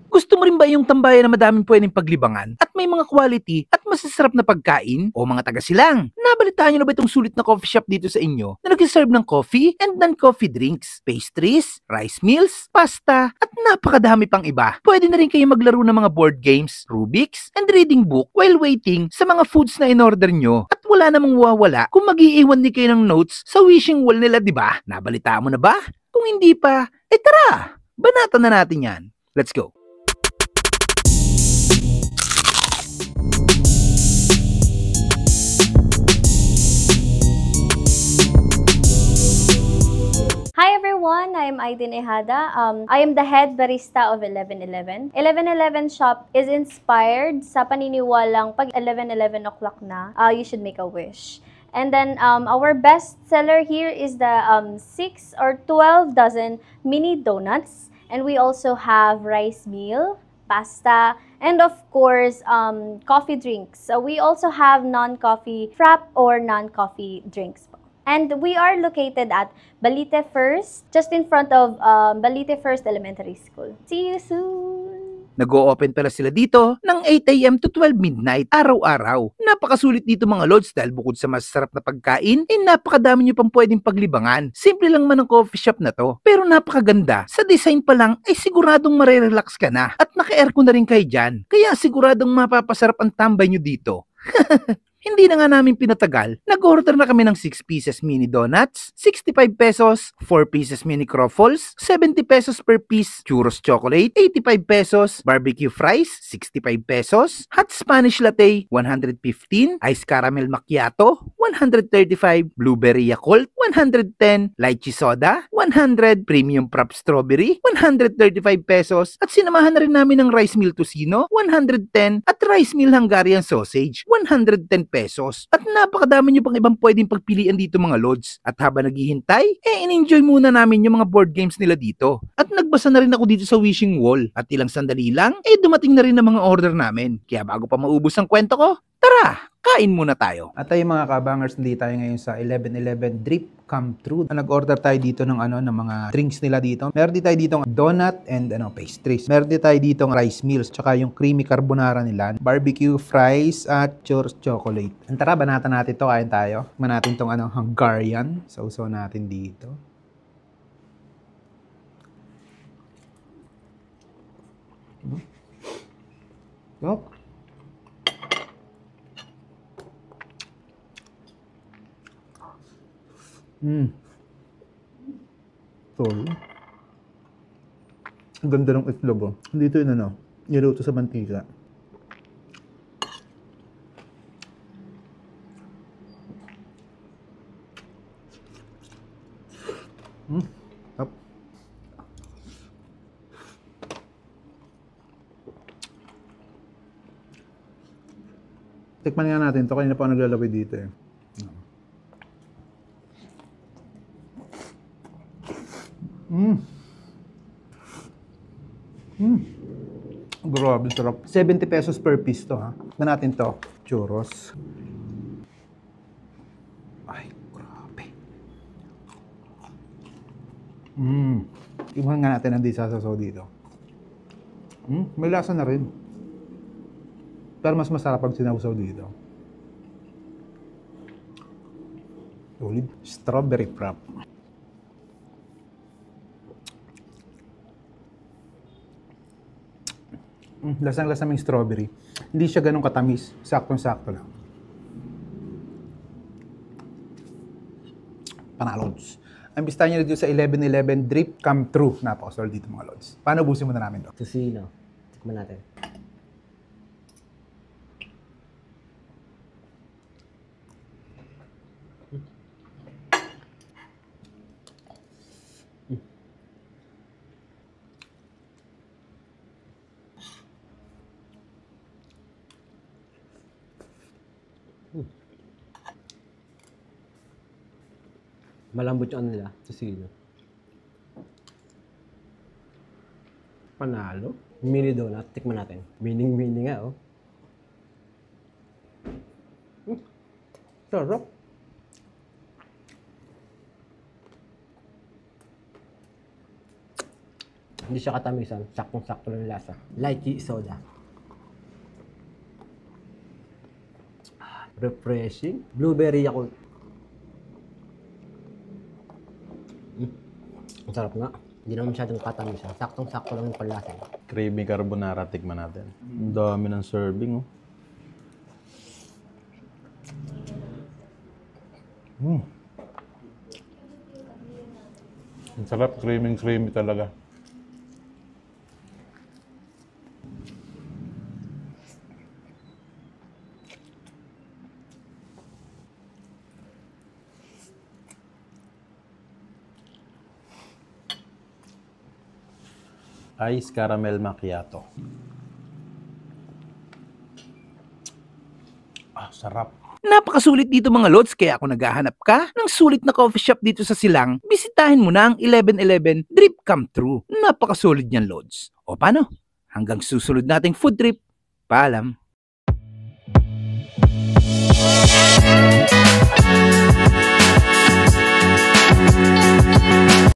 Gusto mo rin ba yung tambayan na madaming pwedeng paglibangan at may mga quality at masasarap na pagkain? O mga taga-silang, nabalitaan nyo na ba itong sulit na coffee shop dito sa inyo na nag-serve ng coffee and non-coffee drinks, pastries, rice meals, pasta, at napakadami pang iba. Pwede na rin kayo maglaro ng mga board games, Rubik's, and reading book while waiting sa mga foods na in-order nyo. At wala namang wawala kung mag-iiwan din kayo ng notes sa wishing wall nila, di ba? Nabalitaan mo na ba? Kung hindi pa, tara! Banatan na natin yan. Let's go! Hi everyone, I'm Aiden Ehada. I am the head barista of 1111. 1111 shop is inspired sa paniniwalang pag 11:11 o'clock na, you should make a wish. And then our best seller here is the 6 or 12 dozen mini donuts. And we also have rice meal, pasta, and of course, coffee drinks. So we also have non-coffee frap or non-coffee drinks. And we are located at Balite First, just in front of Balite First Elementary School. See you soon! Nag-o-open pala sila dito ng 8 AM to 12 midnight araw-araw. Napakasulit dito mga lods dahil bukod sa masarap na pagkain, napakadami nyo pang pwedeng paglibangan. Simple lang man ang coffee shop na to, pero napakaganda. Sa design pa lang ay siguradong marerelax ka na at naka-aircon na rin kayo dyan. Kaya siguradong mapapasarap ang tambay nyo dito. Hindi na nga namin pinatagal, nag-order na kami ng 6 pieces mini donuts, 65 pesos, 4 pieces mini croffles, 70 pesos per piece churros chocolate, 85 pesos, barbecue fries, 65 pesos, hot Spanish latte, 115, ice caramel macchiato, 135, blueberry Yakult, 110, lychee soda, 100, premium prop strawberry, 135 pesos, at sinamahan na rin namin ng rice meal tocino, 110, at rice meal Hungarian sausage, 110 pesos. At napakadami nyo pang ibang pwedeng pagpilian dito mga lods. At habang naghihintay, in-enjoy muna namin yung mga board games nila dito. At nagbasa na rin ako dito sa wishing wall. At ilang sandali lang, dumating na rin ang mga order namin. Kaya bago pa maubos ang kwento ko, tara, kain muna tayo. At tayo mga kabangers, hindi tayo ngayon sa 1111 Drip Come True. Nag-order tayo dito ng ng mga drinks nila dito. Meron din tayo dito donut and pastries. Meron din tayo dito rice meals, tsaka yung creamy carbonara nila, barbecue fries at churros chocolate. Tara, banatan natin to, kain tayo. Tikman natin tong Hungarian. Sausaw natin dito. Yup. Sorry. Ang ganda ng itlog, oh. Dito yun, niluto sa mantika. Up. Tikman nga natin to. Kanina pa ako naglalaway dito, eh. Grabe, sarap. 70 pesos per piece to, ha. Tignan natin to. Churros. Ay, grabe. Tignan nga natin ang disasasaw dito. May lasa na rin. Pero mas masarap pag sinawsaw dito. Solid. Strawberry frap. Lasang-lasa ng strawberry. Hindi siya ganun katamis. Saktong-sakto lang. Panalods. Ang bistahan nyo dito sa 1111 Drip Come True. Napakasolid dito mga lods. Paano busin muna namin to? Tocino. Tikman natin. Malambot yung nila, tocino. Panalo. Mini donut, tikman natin. Mining-mini nga, oh. Sarap. Hindi siya katamisan. Saktong-sakto lang yung lasa. Lychee soda. Refreshing. Blueberry Yakult. Ang sarap nga. Hindi naman masyadong katamisan. Saktong-sakto lang yung panlasa. Creamy carbonara, tikman natin. Ang dami ng serving, oh. Ang sarap, creamy talaga. Ice caramel macchiato. Ah, sarap. Napakasulit dito mga lods, kaya kung naghahanap ka ng sulit na coffee shop dito sa Silang, bisitahin mo na ang 1111 Drip Come True. Napakasulit niyan lods. O paano? Hanggang susunod nating food trip. Paalam.